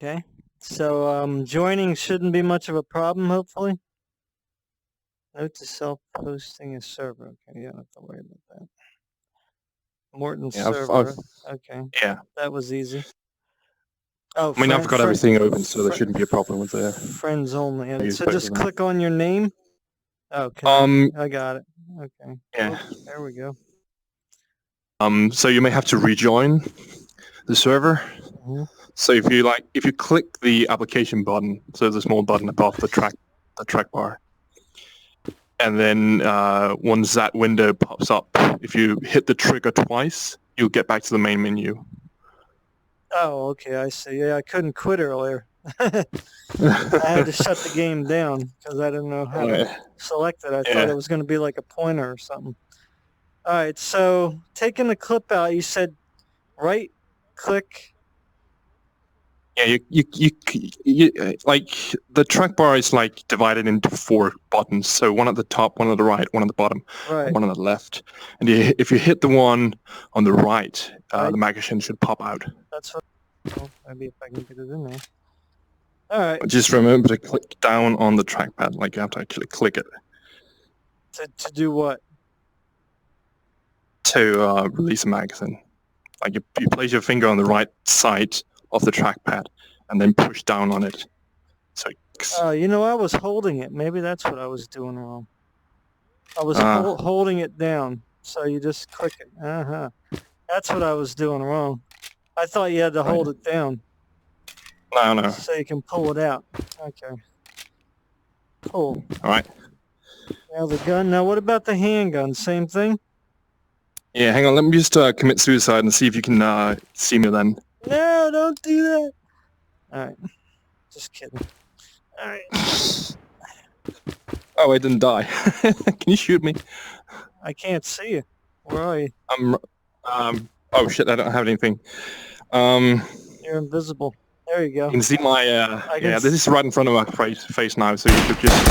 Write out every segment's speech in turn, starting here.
Okay. So joining shouldn't be much of a problem, hopefully. Note to self hosting a server. Okay, you don't have to worry about that. Morten's Yeah, server. Okay. yeah. That was easy. Oh, I mean, I've got everything open, so there shouldn't be a problem with the friends only. And use so both of just them. click on your name. Oh, connect. I got it. Okay. Yeah. Oops, there we go. So you may have to rejoin the server. Mm-hmm. So if you click the application button, so there's a small button above the track bar, and then once that window pops up, if you hit the trigger twice, you'll get back to the main menu. Oh, okay, I see. Yeah, I couldn't quit earlier. I had to shut the game down because I didn't know how to select it. I thought it was going to be like a pointer or something. All right, so taking the clip out, you said right click. Yeah, you like the track bar is like divided into 4 buttons. So one at the top, one at the right, one at the bottom, Right. and one at the left. And if you hit the one on the right, the magazine should pop out. That's what. Well, maybe if I can get it in there. All right. Just remember to click down on the trackpad, like you have to actually click it. To do what? To release a magazine. Like you place your finger on the right side of the trackpad and then push down on it. So. I was holding it. Maybe that's what I was doing wrong. I was holding it down. So you just click it. That's what I was doing wrong. I thought you had to hold it down. No. So you can pull it out. Okay. Cool. All right. Now the gun. Now what about the handgun? Same thing? Yeah, hang on. Let me just commit suicide and see if you can see me then. No, don't do that. All right. Just kidding. All right. Oh, I didn't die. Can you shoot me? I can't see you. Where are you? Oh shit! I don't have anything. You're invisible. There you go. You can see my. Yeah, this is right in front of my face now, so you could just.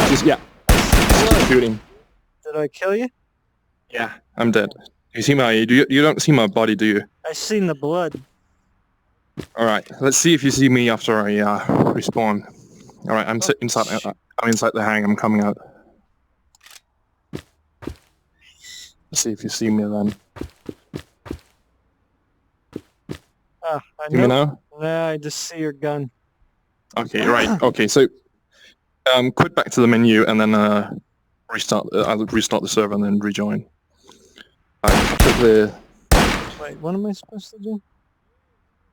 Just keep shooting. Did I kill you? Yeah, I'm dead. You see my? You don't see my body, do you? I seen the blood. All right, let's see if you see me after I respawn. All right, I'm inside. I'm inside the hang. I'm coming out. Let's see if you see me then. I see me now? Nah, I just see your gun. Okay, right. Okay, so quit back to the menu and then restart. I'll restart the server and then rejoin. Click the. Wait, what am I supposed to do?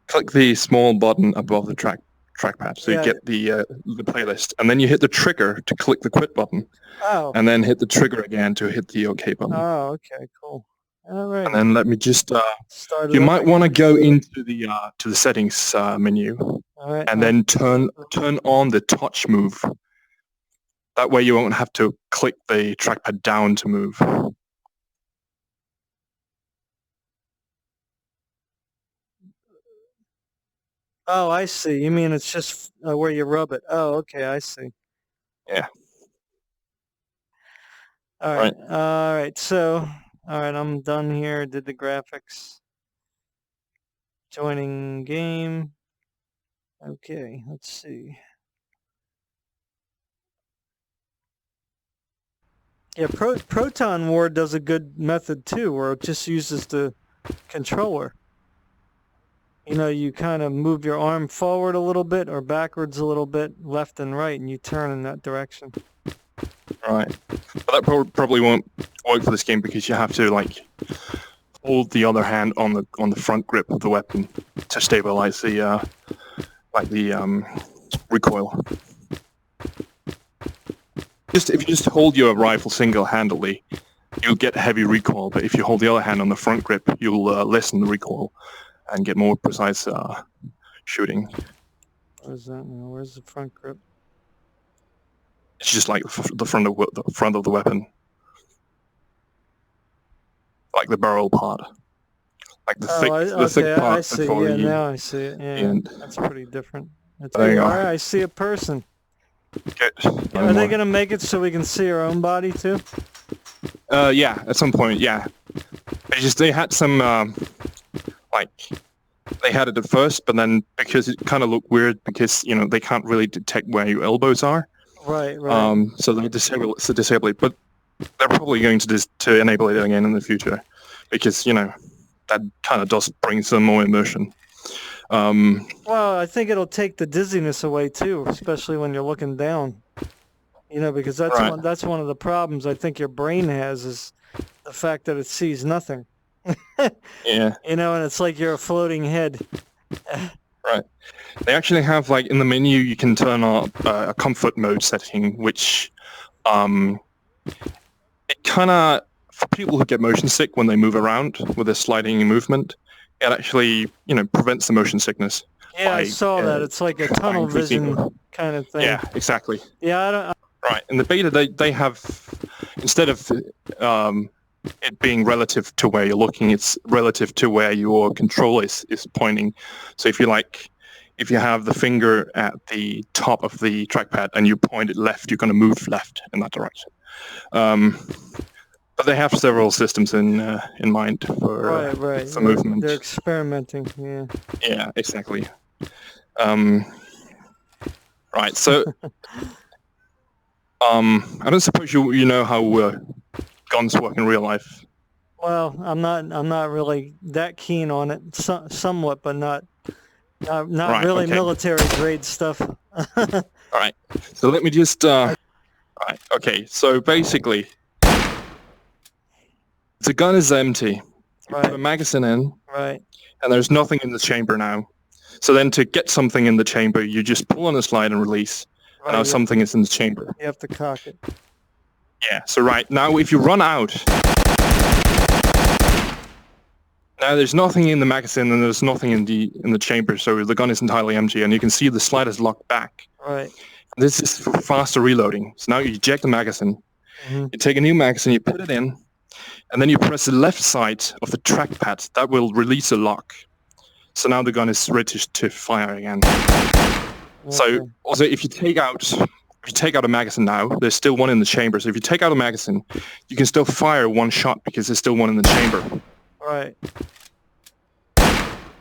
Click the small button above the trackpad, so you get the playlist, and then you hit the trigger to click the quit button. Oh. And then hit the trigger again to hit the OK button. Oh, okay, cool. All right. And then let me just. You might want to go into the settings menu, and then turn on the touch move. That way you won't have to click the trackpad down to move. Oh, I see. You mean it's just where you rub it. Oh, okay, I see. Yeah. All right. All right. So, all right, I'm done here. Did the graphics. Joining game. Okay, let's see. Yeah, Proton War does a good method too, where it just uses the controller. You kind of move your arm forward a little bit or backwards a little bit, left and right, and you turn in that direction. Right. But that probably won't work for this game because you have to hold the other hand on the front grip of the weapon to stabilize the recoil. If you just hold your rifle single-handedly, you'll get heavy recoil. But if you hold the other hand on the front grip, you'll lessen the recoil and get more precise shooting. What is that now? Where's the front grip? It's just like the front of the weapon, like the barrel part, like the thick part. I see. Yeah, now I see it. Yeah, that's pretty different. There you are. I see a person. Good. Are they gonna make it so we can see our own body too? Yeah, at some point. Yeah, they had some They had it at first, but then because it kind of looked weird, because they can't really detect where your elbows are. Right. So they disable it, but they're probably going to enable it again in the future, because that kind of does bring some more immersion. Well, I think it'll take the dizziness away too, especially when you're looking down. Because that's one of the problems I think your brain has, is the fact that it sees nothing. Yeah. And it's like you're a floating head. Right. They actually have, like, in the menu, you can turn on a comfort mode setting, which it kind of, for people who get motion sick when they move around with their sliding movement, it actually, prevents the motion sickness. Yeah, I saw that. It's like a tunnel vision kind of thing. Yeah, exactly. Yeah, Right. In the beta, they have, instead of it being relative to where you're looking, it's relative to where your controller is pointing. So if you have the finger at the top of the trackpad and you point it left, you're going to move left in that direction. But they have several systems in mind for movement. They're experimenting. Yeah. Yeah, exactly. Right. So, I don't suppose you know how guns work in real life. Well, I'm not really that keen on it. Somewhat, but not Right, really okay. military grade stuff. All right. So let me just. Right. Okay. So basically, the gun is empty. You put a magazine in. Right. And there's nothing in the chamber now. So then to get something in the chamber, you just pull on the slide and release. Right, and now something is in the chamber. You have to cock it. Yeah. So right now, if you run out, now there's nothing in the magazine and there's nothing in the chamber, so the gun is entirely empty, and you can see the slide is locked back. Right. This is for faster reloading. So now you eject the magazine. Mm-hmm. You take a new magazine, you put it in, and then you press the left side of the trackpad. That will release a lock. So now the gun is ready to fire again. Okay. So also, if you take out a magazine now, there's still one in the chamber. So if you take out a magazine, you can still fire one shot because there's still one in the chamber. Right.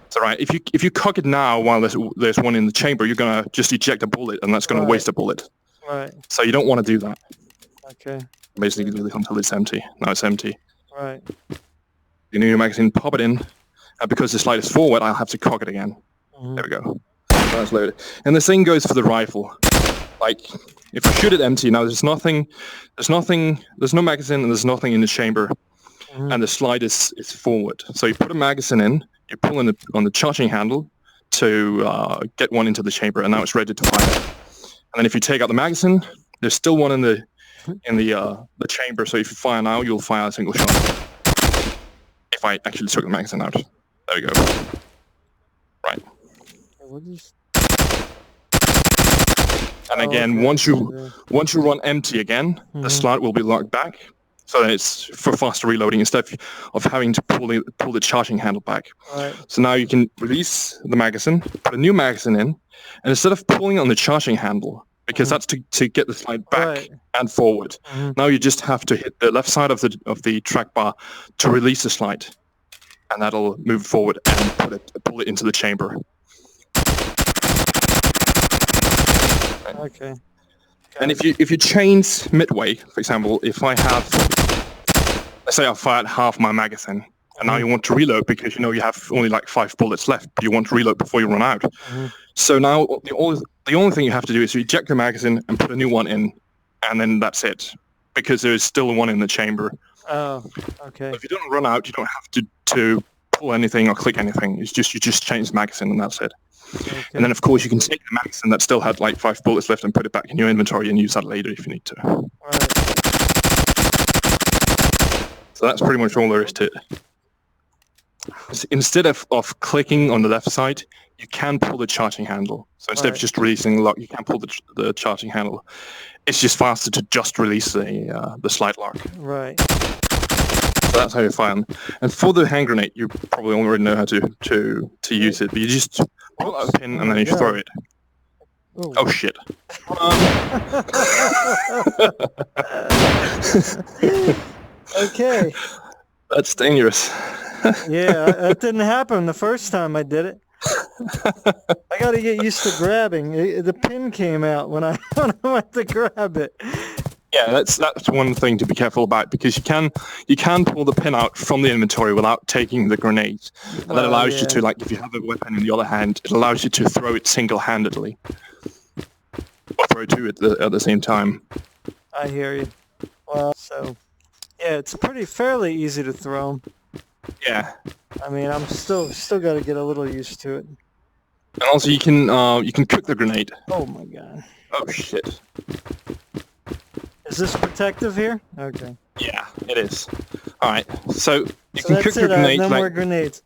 So right, if you cock it now while there's one in the chamber, you're gonna just eject a bullet, and that's gonna waste a bullet. Right. So you don't want to do that. Okay. Basically, do it until it's empty. Now it's empty. Right. You need your magazine, pop it in, and because the slide is forward, I'll have to cock it again. Mm-hmm. There we go. That's loaded. And the same goes for the rifle. Like, if I shoot it empty, now there's no magazine, and there's nothing in the chamber, and the slide is forward. So you put a magazine in, you pull on the charging handle to get one into the chamber, and now it's ready to fire. And then if you take out the magazine, there's still one in the chamber. So if you fire now, you'll fire a single shot. If I actually took the magazine out, there we go. Right. And again, once you run empty again, the slide will be locked back. So it's for faster reloading instead of having to pull the charging handle back. Right. So now you can release the magazine, put a new magazine in, and instead of pulling on the charging handle, because that's to get the slide back and forward, now you just have to hit the left side of the track bar to release the slide, and that'll move forward and pull it into the chamber. Okay. And if you change midway, for example, if I have, let's say I've fired half my magazine, and now you want to reload because you have only like 5 bullets left, but you want to reload before you run out. So now the only thing you have to do is you eject your magazine and put a new one in, and then that's it, because there's still one in the chamber. Oh, okay. So if you don't run out, you don't have to pull anything or click anything. You just change the magazine and that's it. Okay. And then, of course, you can take the magazine that still had like 5 bullets left and put it back in your inventory and use that later if you need to. Right. So that's pretty much all there is to it. Instead of clicking on the left side, you can pull the charging handle. So instead of just releasing the lock, you can pull the charging handle. It's just faster to just release the slide lock. Right. So that's how you fire them. And for the hand grenade, you probably already know how to use it, but you just pull out a pin and then you throw it. Ooh. Oh shit. Okay. That's dangerous. Yeah, that didn't happen the first time I did it. I got to get used to grabbing. The pin came out when I went to grab it. Yeah, that's one thing to be careful about, because you can pull the pin out from the inventory without taking the grenade, and that allows you to, like, if you have a weapon in the other hand, it allows you to throw it single-handedly, or throw two at the same time. I hear you. Well, so yeah, it's pretty fairly easy to throw 'em. Yeah. I mean, I'm still got to get a little used to it. And also, you can cook the grenade. Oh my god. Oh shit. Is this protective here? Okay. Yeah, it is. All right. So you can cook your grenade. No more grenades.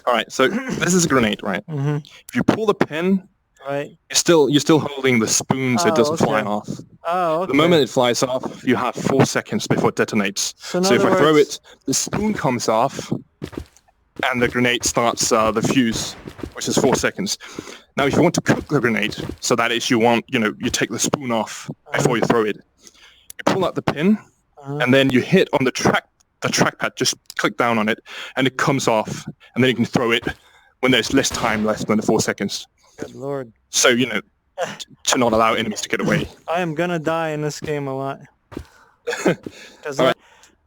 All right. So this is a grenade, right? Mm-hmm. If you pull the pin, right, you're still holding the spoon, so it doesn't fly off. Oh, okay. The moment it flies off, you have 4 seconds before it detonates. So if I throw it, the spoon comes off, and the grenade starts the fuse, which is 4 seconds. Now, if you want to cook the grenade, so that is you take the spoon off before you throw it. You pull out the pin, and then you hit on the trackpad. Just click down on it, and it comes off, and then you can throw it when there's less time left than the 4 seconds. Good lord. So to not allow enemies to get away. I am gonna die in this game a lot. Right.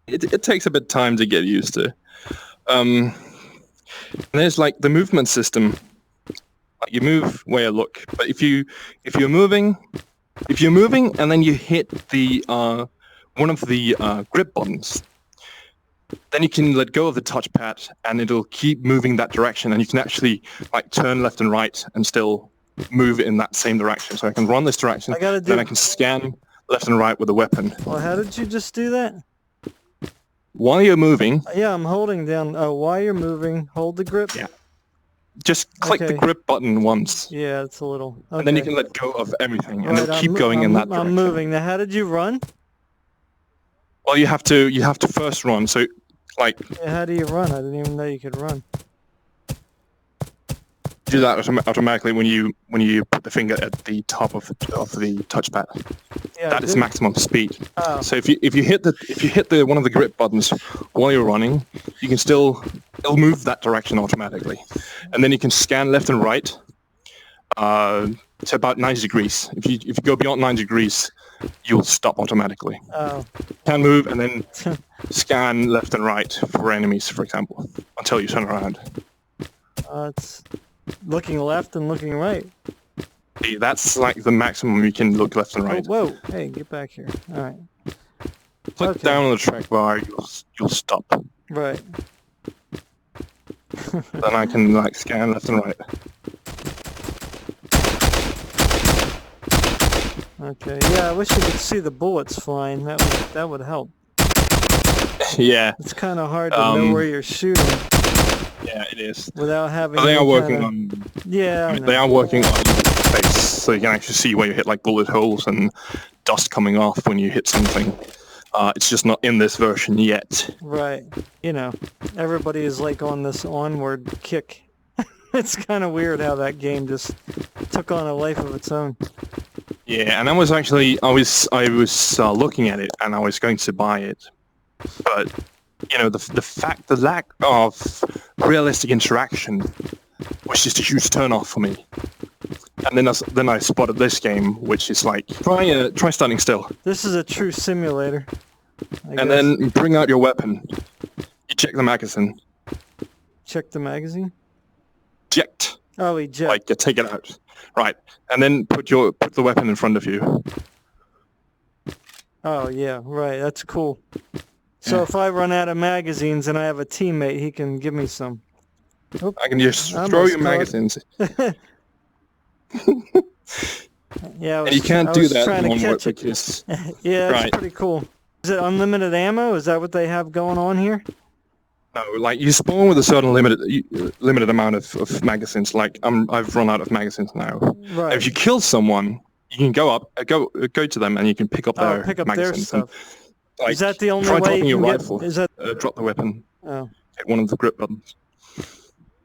It takes a bit of time to get used to. And there's like the movement system. Like, you move where you look, but if you're moving and then you hit the one of the grip buttons, then you can let go of the touchpad and it'll keep moving that direction, and you can actually like turn left and right and still move in that same direction. So I can run this direction, then I can scan left and right with the weapon. Well, how did you just do that? While you're moving... Yeah, I'm holding down... Oh, while you're moving, hold the grip? Yeah. Just click the grip button once. Yeah, it's a little... Okay. And then you can let go of everything, and it'll keep going in that direction. I'm moving. Now, how did you run? Well, you have to first run, so, like... Yeah, how do you run? I didn't even know you could run. Do that automatically when you put the finger at the top of the touchpad. Yeah, that is maximum speed. Oh. So if you hit the one of the grip buttons while you're running, you can it'll move that direction automatically, and then you can scan left and right to about 90 degrees. If you go beyond 90 degrees, you'll stop automatically. Oh. You can move and then scan left and right for enemies, for example, until you turn around. It's looking left and looking right. That's like the maximum you can look left and right. Oh, whoa! Hey, get back here. All right. Click down on the track bar, you'll stop. Right. Then I can like scan left and right. Okay. Yeah, I wish you could see the bullets flying. That would help. Yeah. It's kind of hard to know where you're shooting. Yeah, it is. Without having. But they are working on. Yeah. They are working on space, so you can actually see where you hit like bullet holes and dust coming off when you hit something. It's just not in this version yet. Right. Everybody is like on this onward kick. It's kind of weird how that game just took on a life of its own. Yeah, and I was looking at it and I was going to buy it, but the lack of realistic interaction was just a huge turn-off for me. And then I spotted this game, which is like, try standing still. This is a true simulator. And then bring out your weapon. You check the magazine. Check the magazine? Eject. Oh, eject. Like, you take it out. Right. And then put the weapon in front of you. Oh, yeah, right. That's cool. So if I run out of magazines and I have a teammate, he can give me some. Oop, I can just throw your magazines. Yeah, and you can't do that anymore because... Yeah, that's pretty cool. Is it unlimited ammo? Is that what they have going on here? No, like you spawn with a certain limited amount of magazines. Like I've run out of magazines now. Right. If you kill someone, you can go to them and you can pick up their magazines. Their stuff. Like, is that the only way you can rifle, drop the weapon. Oh. Hit one of the grip buttons.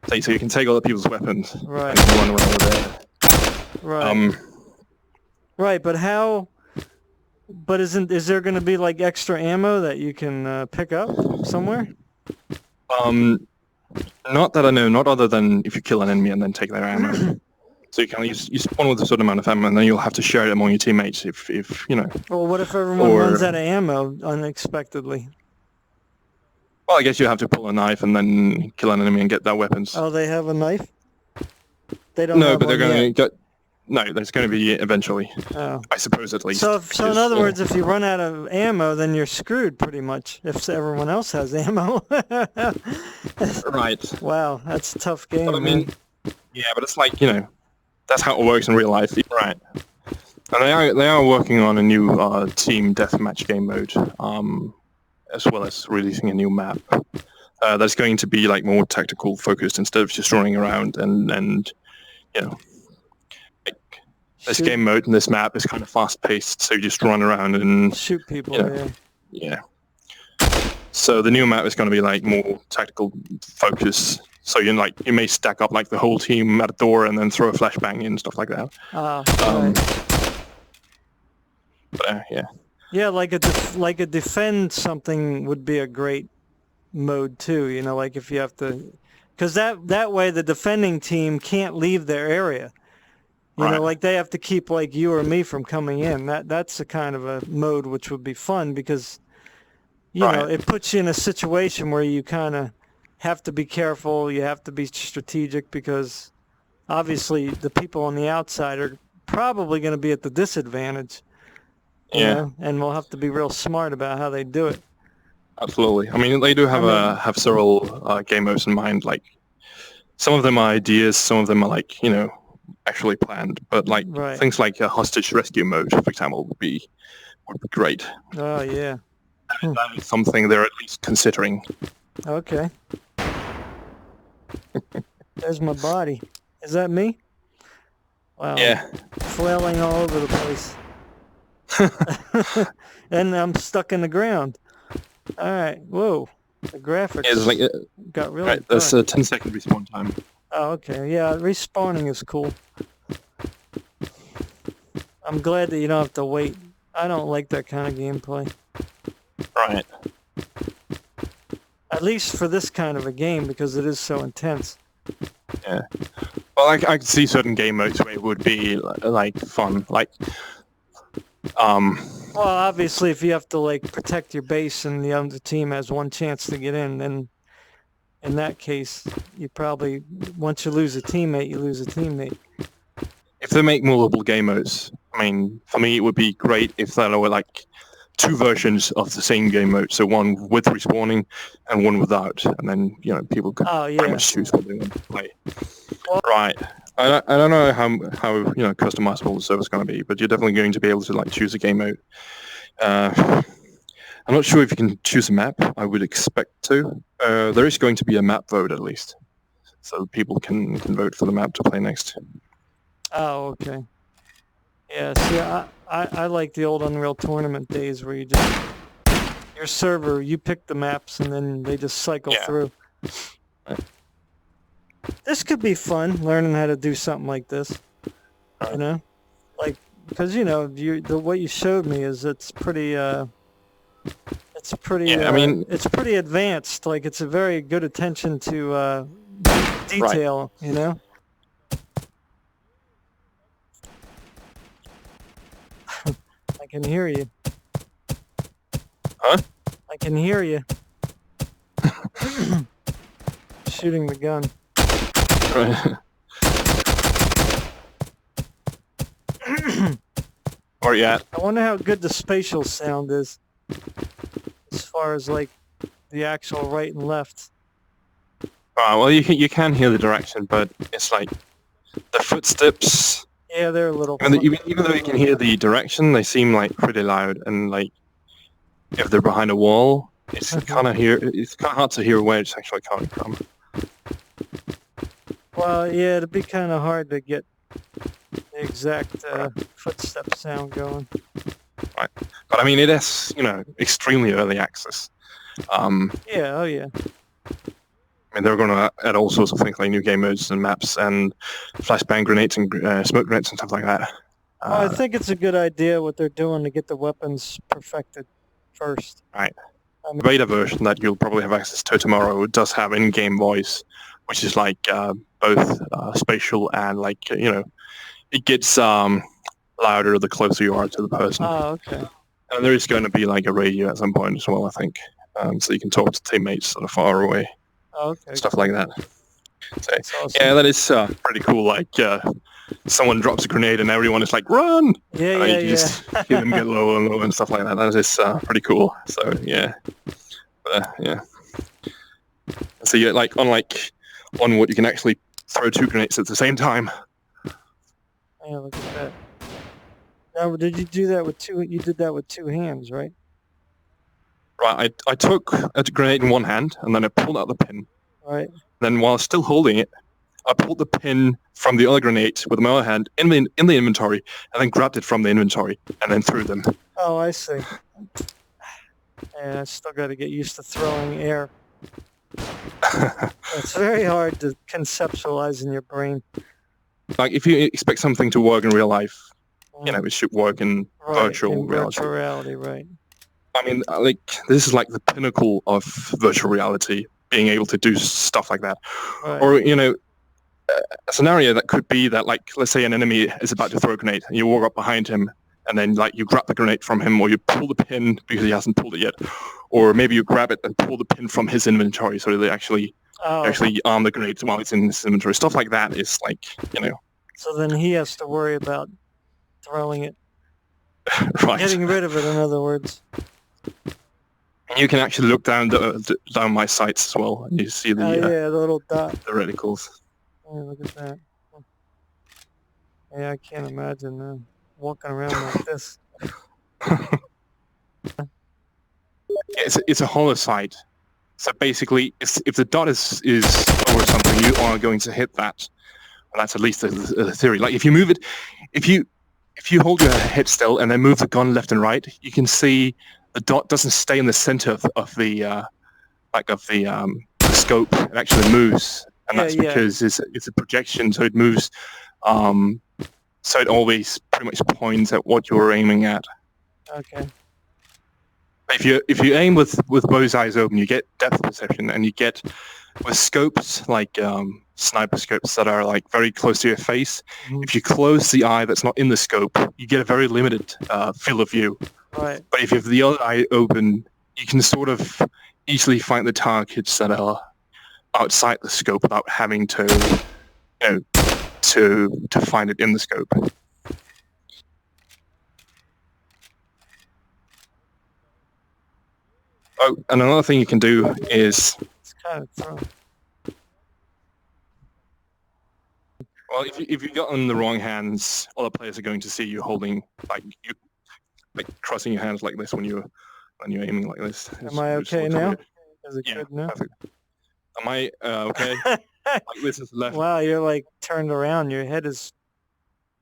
So you can take other people's weapons. Right. And run around with it. Right. Right, but how? But is there going to be like extra ammo that you can pick up somewhere? Not that I know. Not other than if you kill an enemy and then take their ammo. So you spawn with a certain amount of ammo, and then you'll have to share it among your teammates. If you know. Well, what if everyone runs out of ammo unexpectedly? Well, I guess you have to pull a knife and then kill an enemy and get their weapons. Oh, they have a knife? They don't. No, have but they're one going yet. to get. No, there's going to be eventually. Oh. I suppose at least. So in other words, if you run out of ammo, then you're screwed pretty much. If everyone else has ammo. Right. Wow, that's a tough game. But I mean, yeah, but it's like, you know, that's how it works in real life, right? And they are working on a new team deathmatch game mode, as well as releasing a new map. That's going to be like more tactical focused instead of just running around and you know. This game mode and this map is kind of fast-paced, so you just run around and shoot people. You know, yeah. So the new map is going to be like more tactical focus. So you may stack up like the whole team at a door and then throw a flashbang in and stuff like that. Right. But yeah. Yeah, like a defend something would be a great mode too. You know, like if you have to, because that way the defending team can't leave their area. You know, like they have to keep like you or me from coming in. That's a kind of a mode which would be fun because, you know, it puts you in a situation where you kind of have to be careful. You have to be strategic because obviously the people on the outside are probably going to be at the disadvantage. You know? And we'll have to be real smart about how they do it. Absolutely. I mean, they do have several game modes in mind. Like some of them are ideas, some of them are like, you know, actually planned, but like things like a hostage rescue mode, for example, would be great. Oh yeah, that is something they're at least considering. Okay. There's my body. Is that me? Wow. Yeah. Flailing all over the place. And I'm stuck in the ground. All right. Whoa. The graphics got really dark. There's a 10-second respawn time. Oh, okay. Yeah, respawning is cool. I'm glad that you don't have to wait. I don't like that kind of gameplay. Right. At least for this kind of a game, because it is so intense. Yeah. Well, I could see certain game modes where it would be like fun, like. Well, obviously, if you have to like protect your base and the other team has one chance to get in, then in that case, you probably, once you lose a teammate, you lose a teammate. If they make multiple game modes, I mean, for me, it would be great if there were like two versions of the same game mode. So one with respawning and one without. And then, you know, people could pretty much choose what they want to play. Well, right. I don't know how you know, customizable the server's going to be, but you're definitely going to be able to like choose a game mode. I'm not sure if you can choose a map. I would expect to. There is going to be a map vote at least, so people can vote for the map to play next. Oh, okay. Yeah, see, I like the old Unreal Tournament days where you just, your server, you pick the maps and then they just cycle through. This could be fun, learning how to do something like this. You know? Like, because, you know, what you showed me is it's pretty, I mean, it's pretty advanced. Like, it's a very good attention to detail, you know? I can hear you. Huh? I can hear you. Shooting the gun. Right. Where are you at? I wonder how good the spatial sound is. As far as, like, the actual right and left. Well, you can hear the direction, but it's like the footsteps. Yeah, they're a little. And even though you can hear the direction, they seem like pretty loud. And like, if they're behind a wall, it's kind of hard to hear where it's actually coming from. Well, yeah, it'd be kind of hard to get the exact footstep sound going. Right, but I mean, it is, you know, extremely early access. Yeah, oh yeah. I mean, they're going to add all sorts of things like new game modes and maps and flashbang grenades and smoke grenades and stuff like that. Well, I think it's a good idea what they're doing to get the weapons perfected first. Right. The beta version that you'll probably have access to tomorrow does have in-game voice, which is like both spatial and like it gets louder the closer you are to the person. Oh, okay. And there is going to be like a radio at some point as well, I think, so you can talk to teammates that are far away. Oh, okay. Stuff like that. So, awesome. yeah, that is pretty cool. Like someone drops a grenade and everyone is like, "Run!" Yeah, and you just hear them get lower and lower and stuff like that. That is pretty cool. So yeah, yeah. So yeah, like unlike Onward, you can actually throw 2 grenades at the same time. Yeah, look at that. Now, did you do that with 2? You did that with 2 hands, right? Right. I took a grenade in one hand and then I pulled out the pin. Right. Then while still holding it, I pulled the pin from the other grenade with my other hand in the inventory, and then grabbed it from the inventory and then threw them. Oh, I see. Yeah, I still got to get used to throwing air. It's very hard to conceptualize in your brain. Like if you expect something to work in real life, it should work in virtual reality. Virtual reality, right? I mean, like this is like the pinnacle of virtual reality, being able to do stuff like that. Right. Or a scenario that could be that, like, let's say an enemy is about to throw a grenade, and you walk up behind him, and then like you grab the grenade from him, or you pull the pin because he hasn't pulled it yet, or maybe you grab it and pull the pin from his inventory so that they actually arm the grenade while it's in his inventory. Stuff like that is like, So then he has to worry about throwing it, right? Getting rid of it, in other words. And you can actually look down my sights as well, and you see the the little dot, the reticles. Yeah, look at that. Yeah, I can't imagine walking around like this. It's a hollow sight. So basically, if the dot is over something, you are going to hit that. Well, that's at least the theory. Like if you move it, if you hold your head still and then move the gun left and right, you can see the dot doesn't stay in the center of the scope. It actually moves. And that's because it's a projection, so it moves. So it always pretty much points at what you're aiming at. Okay. If you aim with both eyes open, you get depth perception, and you get with scopes like sniper scopes that are like very close to your face. Mm-hmm. If you close the eye that's not in the scope, you get a very limited field of view. Right. But if you have the other eye open, you can sort of easily find the targets that are outside the scope without having to find it in the scope. Oh, and another thing you can do is it's kind of fun. Well, if you got in the wrong hands, other players are going to see you holding like crossing your hands like this when you're aiming like this. Am I okay now? Is it good now? Perfect. Am I okay? Like this is left. Wow, you're like turned around. Your head is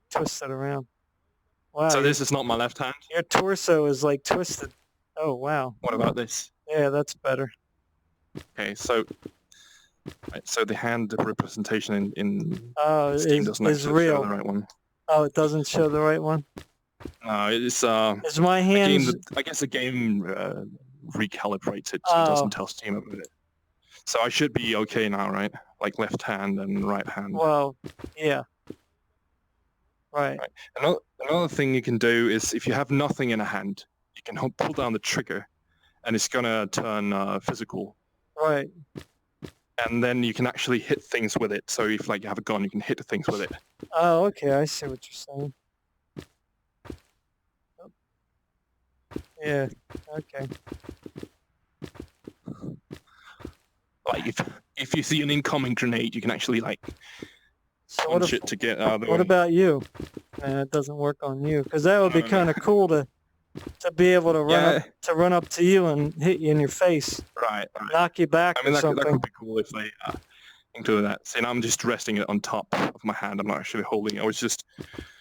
twisted around. Wow. So this is not my left hand? Your torso is like twisted. Oh, wow. What about this? Yeah, that's better. Okay, so the hand representation in Steam doesn't actually real. show the right one. Oh, it doesn't show the right one? No, it's is my hand... I guess the game recalibrates it so it doesn't tell Steam about it. So I should be okay now, right? Like left hand and right hand. Well, yeah. Right. Another thing you can do is if you have nothing in a hand, you can pull down the trigger, and it's gonna turn physical. Right. And then you can actually hit things with it. So if like you have a gun, you can hit things with it. Oh, okay. I see what you're saying. Yeah. Okay. Like if you see an incoming grenade, you can actually like punch it to get out of the way. What about you? It doesn't work on you, because that would be kind of cool to be able to run up to you and hit you in your face. Right. Knock you back. I mean, or something. That could be cool if they include that. See, now I'm just resting it on top of my hand. I'm not actually holding it. I was just.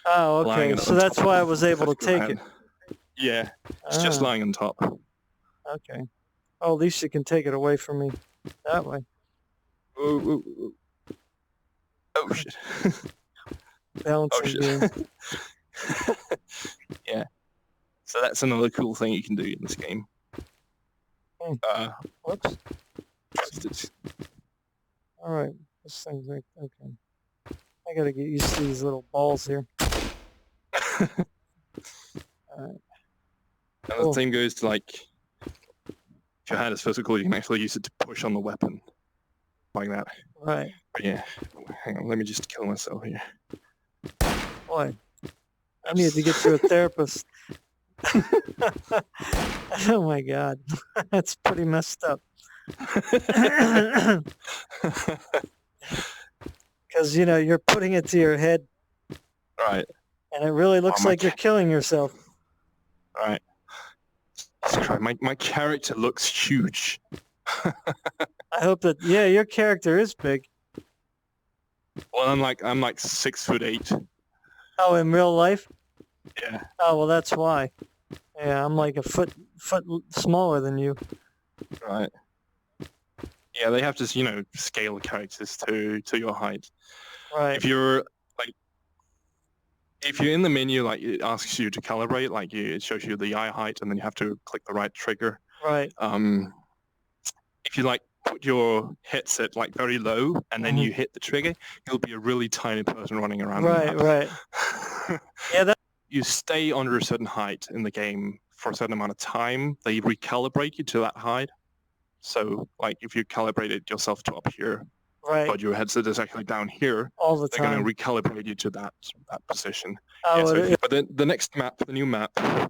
Oh, okay. So that's why I was able to take it. Yeah, it's just lying on top. Okay. Oh, at least you can take it away from me that way. Oh shit. Balancing game. Yeah. So that's another cool thing you can do in this game. Whoops. posted. All right. This thing's like, okay. I gotta get used to these little balls here. All right. And the same goes to like, if your hand is physical, you can actually use it to push on the weapon, like that. Right. But yeah, hang on, let me just kill myself here. Boy, I need to get to a therapist. Oh my God, that's pretty messed up. Because you know you're putting it to your head, Right. and it really looks like you're killing yourself. Right. My character looks huge. I hope that your character is big. Well, I'm like 6'8". Oh, in real life? Yeah. Oh well, that's why. Yeah, I'm like a foot smaller than you. Right. Yeah, they have to scale characters to your height. Right. If you're in the menu, like it asks you to calibrate, like it shows you the eye height, and then you have to click the right trigger. Right. If you like put your headset like very low and then you hit the trigger, you'll be a really tiny person running around. Right. Right. Yeah. You stay under a certain height in the game for a certain amount of time. They recalibrate you to that height. So, like, if you calibrated yourself to up here, right, but your headset is actually down here, all the they're time, going to recalibrate you to that position. Oh, yeah, but then the next map, the new map, I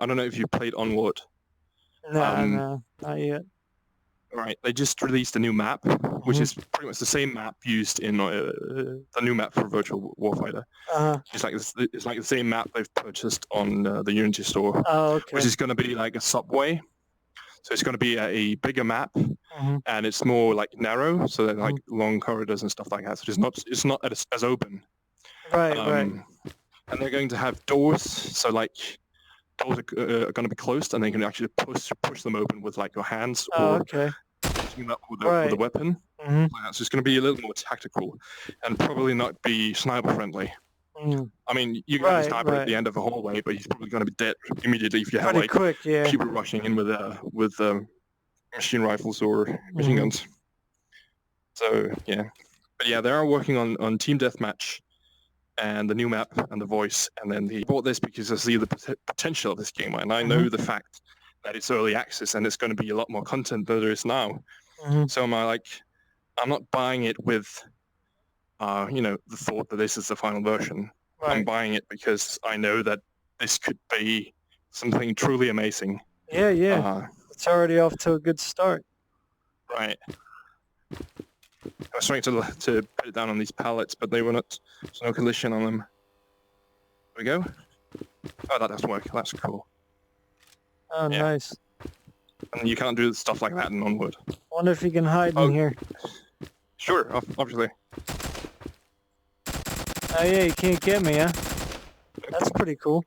don't know if you played Onward. No, not yet. Right, they just released a new map, which is pretty much the same map used in the new map for Virtual Warfighter. It's like the same map they've purchased on the Unity store, which is going to be like a subway. So it's going to be a bigger map, and it's more like narrow, so they're like long corridors and stuff like that. So it's not as open. Right, right. And they're going to have doors, so like doors are going to be closed, and they can actually push them open with like your hands or pushing them up with a weapon. So it's going to be a little more tactical, and probably not be sniper friendly. I mean, you can have a sniper at the end of a hallway, but he's probably going to be dead immediately if you have like people rushing in with machine rifles or machine guns. So yeah, but yeah, they are working on team deathmatch and the new map and the voice, and then I bought this because I see the potential of this game, and I know the fact that it's early access and it's going to be a lot more content than there is now. So I'm not buying it with the thought that this is the final version. Right. I'm buying it because I know that this could be something truly amazing. Yeah. It's already off to a good start. Right. I was trying to put it down on these pallets, but they were not. There's no collision on them. There we go. Oh, that does work. That's cool. Oh, yeah. Nice. And you can't do stuff like that in Onward. Wonder if you can hide in here. Sure, obviously. Oh yeah, you can't get me, huh? That's pretty cool.